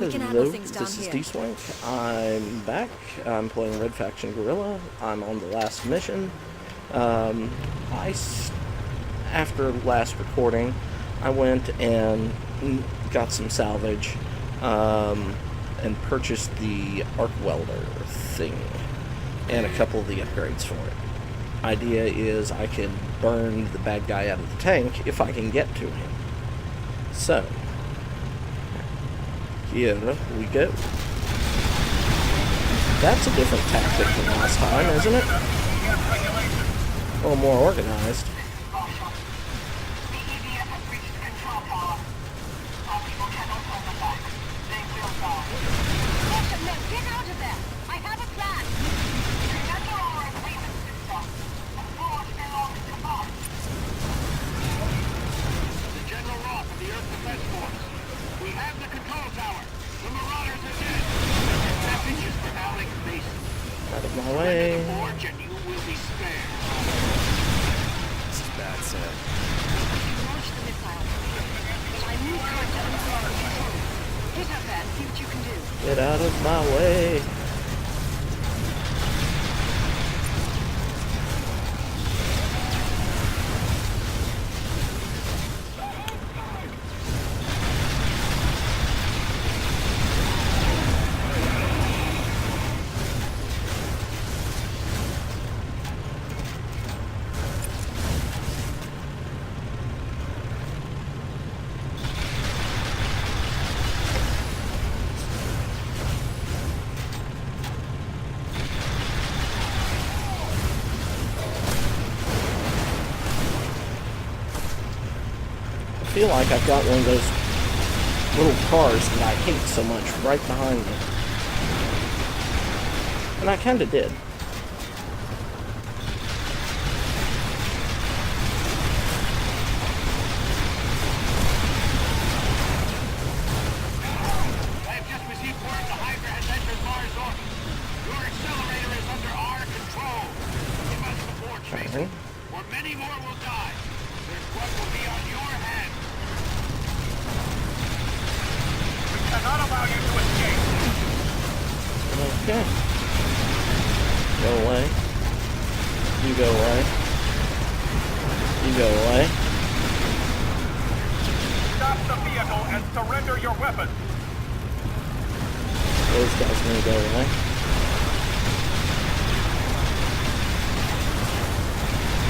We can handle things down this is here. Dswank. I'm back. I'm playing Red Faction Guerrilla. I'm on the last mission. After last recording, I went and got some salvage and purchased the arc welder thing and a couple of the upgrades for it. Idea is I can burn the bad guy out of the tank if I can get to him. So, here we go. That's a different tactic from last time, isn't it? A little more organized. Out of my way. This is bad, Sam. Get out of my way. I feel like I've got one of those little cars that I hate so much right behind me. And I kinda did. I have just received word the Hydra has entered Mars orbit. Your accelerator is under our control. You must abort, Mason, or many more will die. Their blood will be on your hands. We cannot allow you to escape. Okay. Go away. You go away. You go away. Stop the vehicle and surrender your weapons. Those guys gonna go away.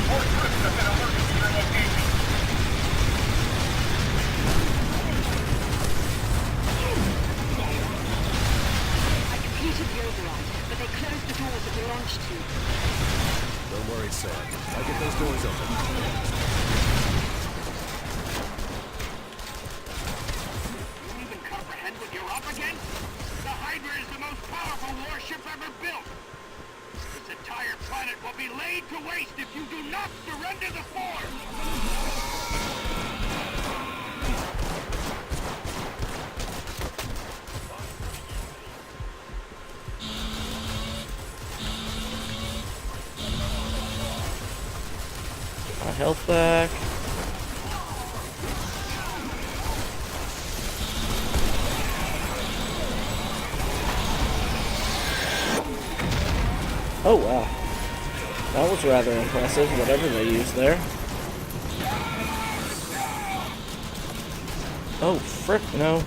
More troops have been alerted to your location. I completed the override, but they closed the doors at the launch tube. Don't worry, Sam. I'll get those doors open. You even comprehend what you're up against? The Hydra is the most powerful warship ever built. This entire planet will be laid to waste if you do not surrender the Force! My health back. Oh wow. That was rather impressive, whatever they used there. Oh, frick, no.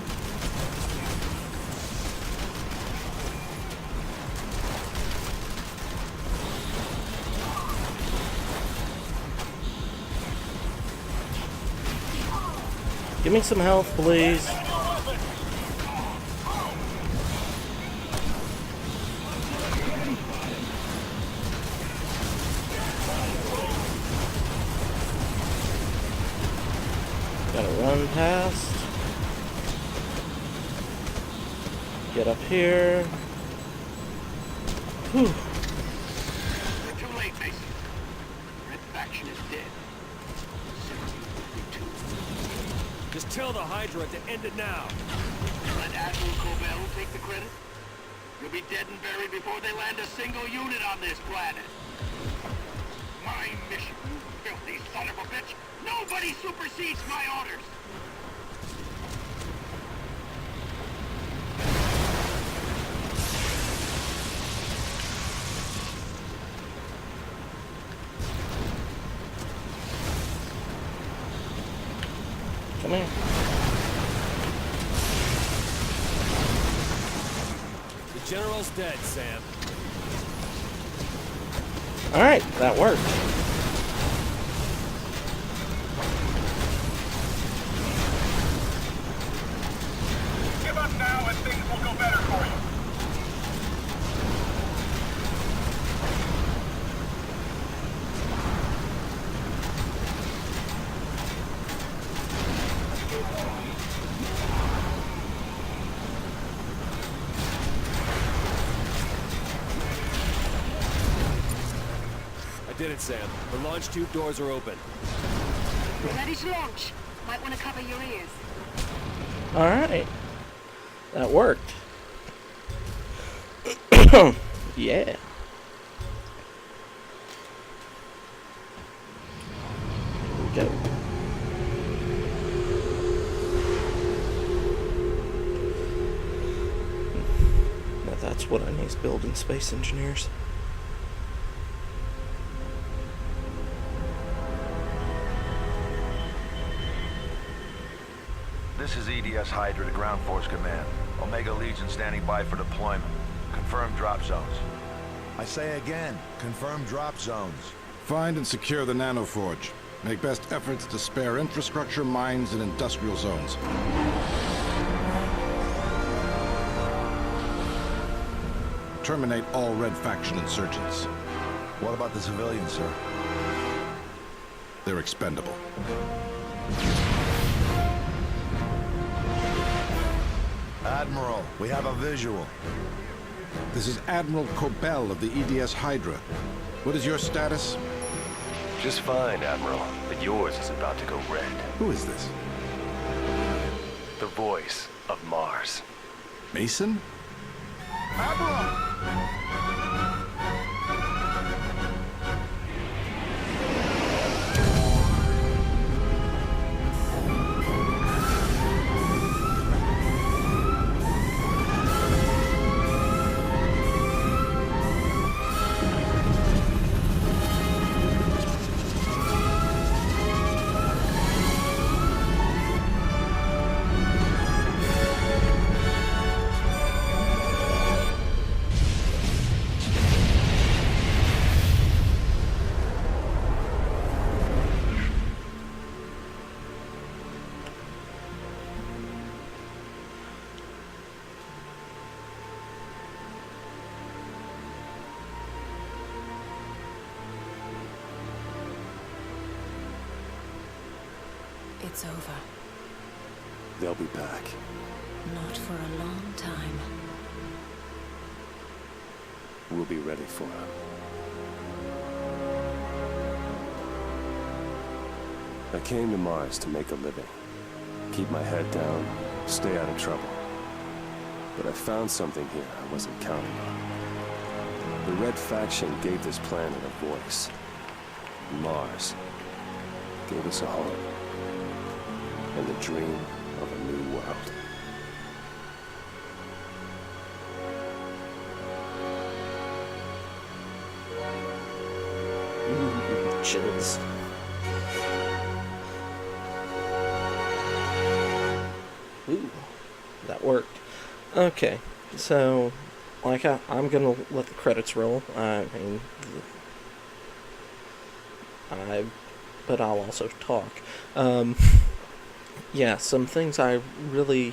Give me some health, please. Gotta run past. Get up here. Whew. You're too late, Mason. Red Faction is dead. Just tell the Hydra to end it now. Let Admiral Cobell take the credit. You'll be dead and buried before they land a single unit on this planet. My mission, you filthy son of a bitch! Nobody supersedes my orders! Come here. The general's dead, Sam. Alright, that worked. Give up now and things will go better for you. I did it, Sam. The launch tube doors are open. We're ready to launch. Might want to cover your ears. Alright. That worked. Yeah. Here we go. Now that's what I need, is building space engineers. This is EDS Hydra to Ground Force Command. Omega Legion standing by for deployment. Confirm drop zones. I say again, confirm drop zones. Find and secure the nanoforge. Make best efforts to spare infrastructure, mines, and industrial zones. Terminate all Red Faction insurgents. What about the civilians, sir? They're expendable. Admiral, we have a visual. This is Admiral Cobell of the EDS Hydra. What is your status? Just fine, Admiral, but yours is about to go red. Who is this? The voice of Mars. Mason? Admiral! It's over. They'll be back. Not for a long time. We'll be ready for them. I came to Mars to make a living. Keep my head down, stay out of trouble. But I found something here I wasn't counting on. The Red Faction gave this planet a voice. Mars gave us a home. And the dream of a new world. Chills. Ooh, that worked. Okay, so like I'm gonna let the credits roll. But I'll also talk. Yeah, some things I really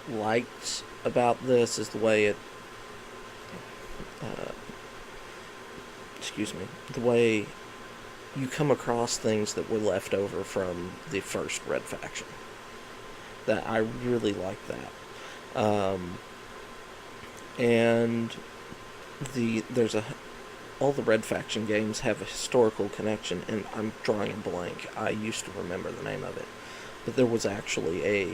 liked about this is the way it, the way you come across things that were left over from the first Red Faction. That I really like that. And all the Red Faction games have a historical connection, and I'm drawing a blank. I used to remember the name of it. But there was actually a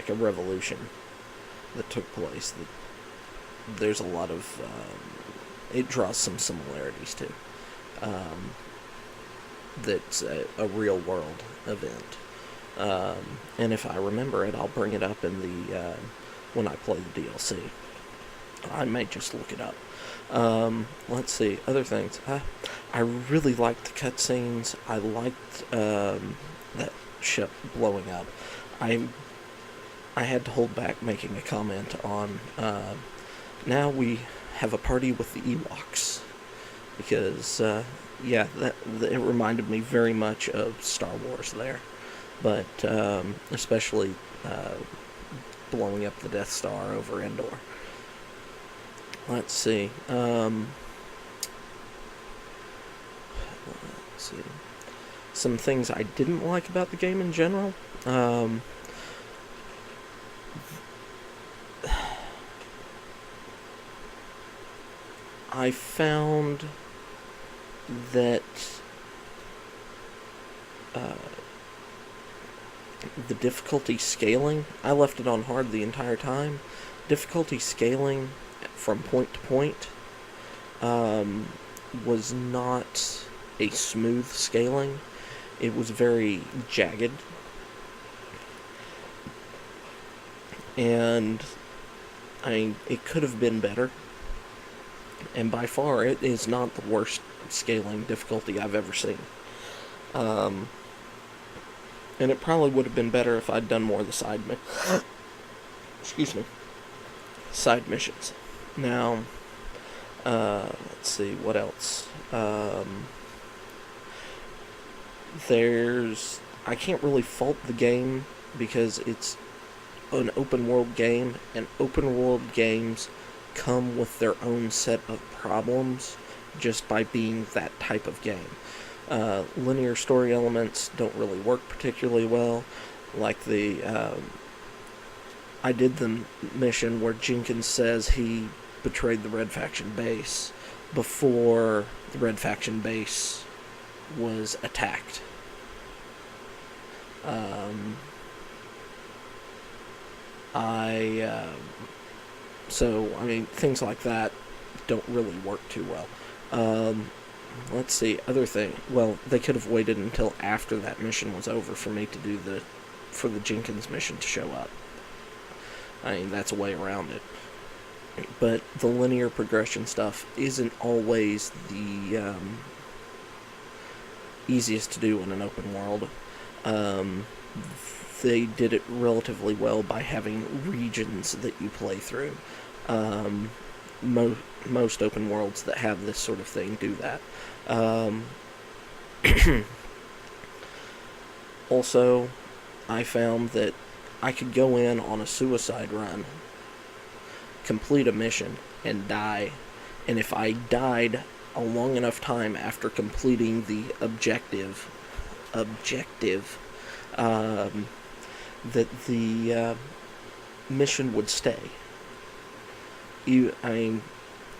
revolution that took place that there's a lot of... it draws some similarities to. That's a real-world event. And if I remember it, I'll bring it up in the when I play the DLC. I may just look it up. Let's see, other things. I really liked the cutscenes. I liked that ship blowing up. I had to hold back making a comment on, now we have a party with the Ewoks. Because, yeah, it reminded me very much of Star Wars there. But, especially, blowing up the Death Star over Endor. Let's see. Let's see. Some things I didn't like about the game in general. I found that the difficulty scaling, I left it on hard the entire time. Difficulty scaling from point to point was not a smooth scaling. It was very jagged. And I mean, it could have been better. And by far, it is not the worst scaling difficulty I've ever seen. And it probably would have been better if I'd done more of the side side missions. Now, let's see, what else? I can't really fault the game because it's an open world game, and open world games come with their own set of problems just by being that type of game. Linear story elements don't really work particularly well, like I did the mission where Jenkins says he betrayed the Red Faction base before the Red Faction base was attacked. So, I mean, things like that don't really work too well. Let's see, other thing. Well, they could have waited until after that mission was over for me to do for the Jenkins mission to show up. I mean, that's a way around it. But the linear progression stuff isn't always the easiest to do in an open world. They did it relatively well by having regions that you play through. Most open worlds that have this sort of thing do that. Also, I found that I could go in on a suicide run, complete a mission, and die. And if I died a long enough time after completing the objective, that the mission would stay. I mean,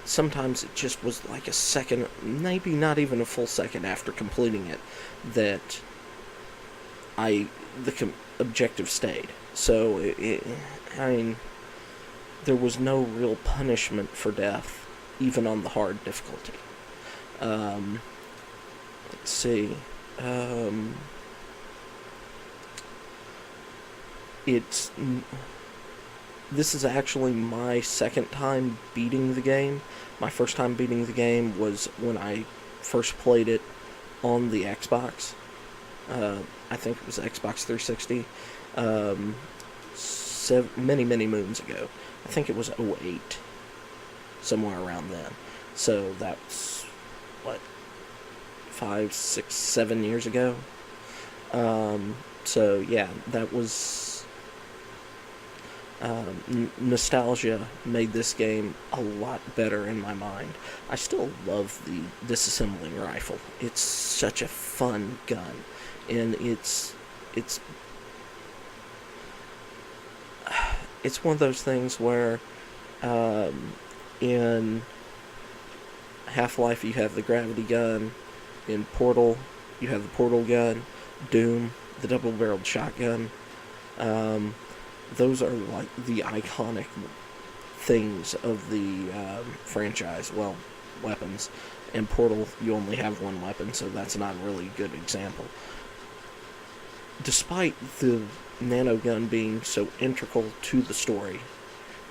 sometimes it just was like a second, maybe not even a full second after completing it, that the objective stayed. So, I mean, there was no real punishment for death, even on the hard difficulty. Let's see. This is actually my second time beating the game. My first time beating the game was when I first played it on the Xbox. I think it was Xbox 360. Many moons ago. I think it was 2008. Somewhere around then. So that's, 5, 6, 7 years ago? So yeah, that was... nostalgia made this game a lot better in my mind. I still love the disassembling rifle. It's such a fun gun, and it's one of those things where in Half-Life you have the gravity gun, in Portal you have the portal gun, Doom, the double-barreled shotgun. Those are like the iconic things of the franchise. Well, weapons. In Portal, you only have one weapon, so that's not really a good example. Despite the nanogun being so integral to the story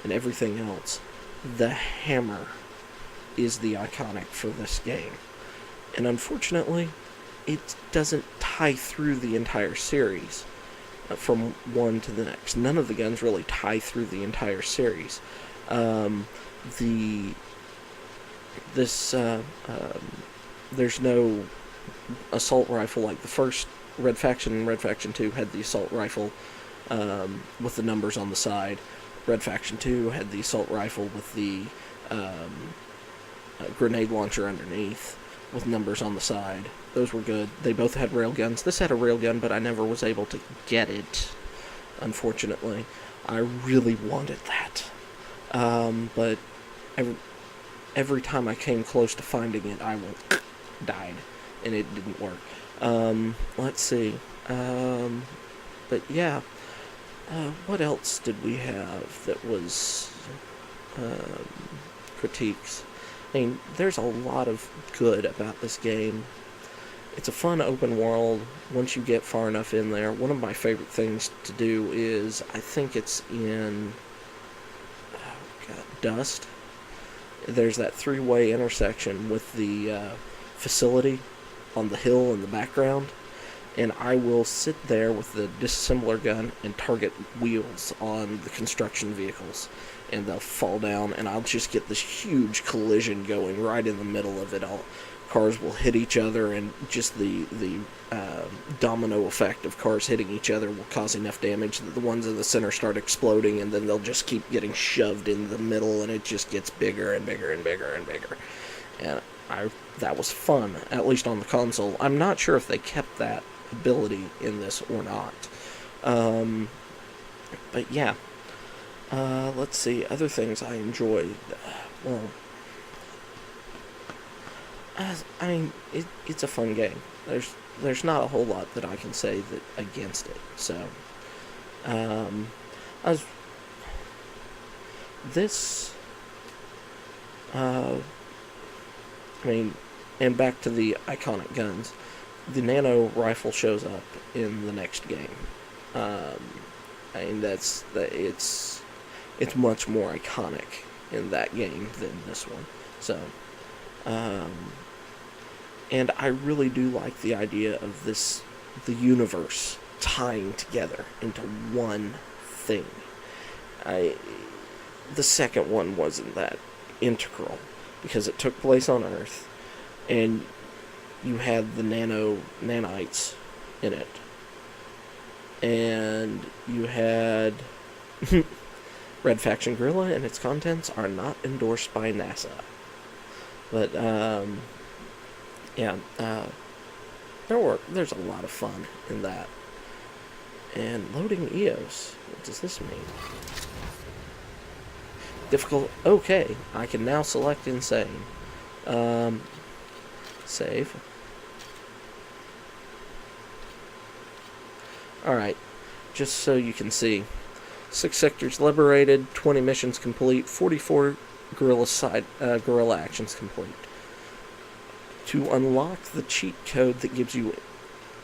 and everything else, the hammer is the iconic for this game. And unfortunately, it doesn't tie through the entire series from one to the next. None of the guns really tie through the entire series. There's no assault rifle like the first Red Faction and Red Faction 2 had the assault rifle with the numbers on the side. Red Faction 2 had the assault rifle with the grenade launcher underneath with numbers on the side. Those were good. They both had railguns. This had a railgun, but I never was able to get it, unfortunately. I really wanted that. But every time I came close to finding it, I died, and it didn't work. Let's see. But yeah. What else did we have that was critiques? I mean, there's a lot of good about this game. It's a fun open world once you get far enough in there. One of my favorite things to do is, I think it's in Dust. There's that three-way intersection with the facility on the hill in the background. And I will sit there with the disassembler gun and target wheels on the construction vehicles. And they'll fall down, and I'll just get this huge collision going right in the middle of it all. Cars will hit each other, and just the domino effect of cars hitting each other will cause enough damage that the ones in the center start exploding, and then they'll just keep getting shoved in the middle, and it just gets bigger and bigger and bigger and bigger. And that was fun, at least on the console. I'm not sure if they kept that ability in this or not. But yeah. Let's see, other things I enjoyed. Well, I mean, it's a fun game. There's not a whole lot that I can say that against it. So, I mean, and back to the iconic guns. The nano rifle shows up in the next game. I mean, it's much more iconic in that game than this one. So, and I really do like the idea of the universe tying together into one thing. The second one wasn't that integral because it took place on Earth, and you had the nanites in it, and you had Red Faction Guerrilla, and its contents are not endorsed by NASA. But yeah, there's a lot of fun in that. And loading EOS, what does this mean? Difficult. Okay, I can now select insane. Save. Alright, just so you can see. 6 sectors liberated, 20 missions complete, 44 guerrilla actions complete. To unlock the cheat code that gives you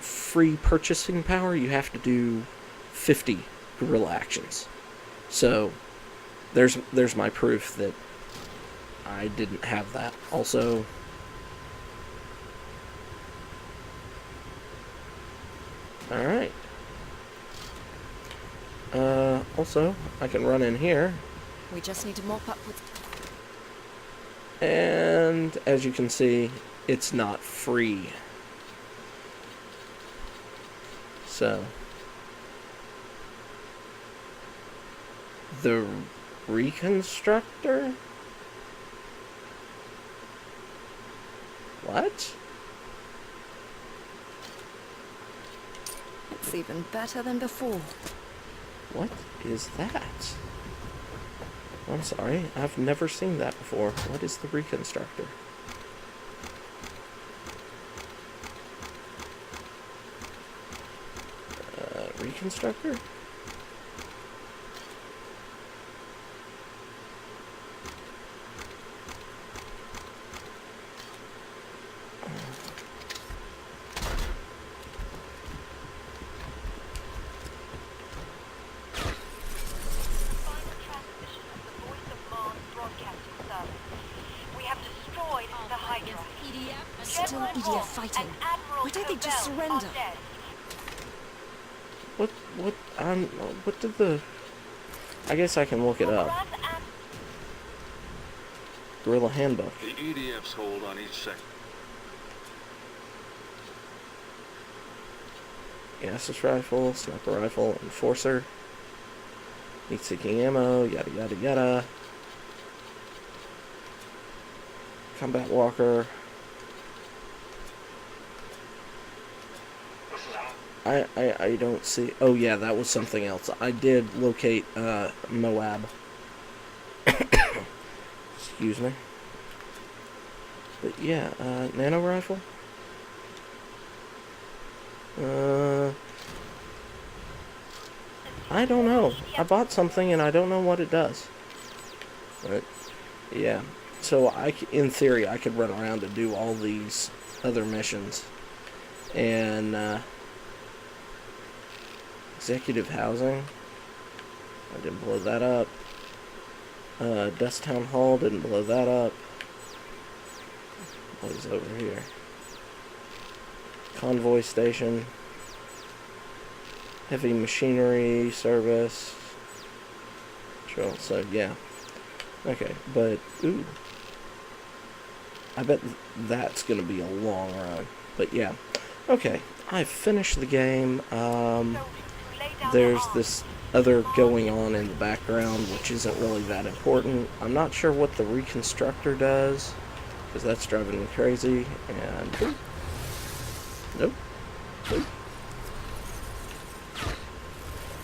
free purchasing power, you have to do 50 guerrilla actions. So, there's my proof that I didn't have that. Also, alright. Also, I can run in here. We just need to mop up with... And, as you can see, it's not free. So, the Reconstructor? What? It's even better than before. What is that? I'm sorry, I've never seen that before. What is the Reconstructor? Reconstructor? fighting? Why don't they just surrender? What did the... I guess I can look it up. Guerrilla Handbook. The EDF's hold on each sector. Gasless rifle, sniper rifle, enforcer. Heat seeking ammo, yada yada yada. Combat walker. I don't see... Oh yeah, that was something else. I did locate Moab. Excuse me. But yeah, nano rifle. I don't know. I bought something and I don't know what it does. But yeah. So in theory, I could run around and do all these other missions. And executive housing. I didn't blow that up. Dust Town Hall, didn't blow that up. What is over here? Convoy Station. Heavy Machinery Service. Sure, so yeah. Okay, but, ooh. I bet that's gonna be a long run. But yeah. Okay, I've finished the game. There's this other going on in the background, which isn't really that important. I'm not sure what the reconstructor does, because that's driving me crazy. And nope.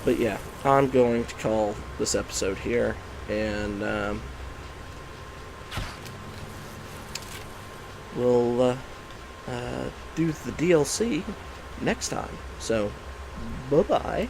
But yeah, I'm going to call this episode here, and we'll do the DLC next time. So, bye-bye.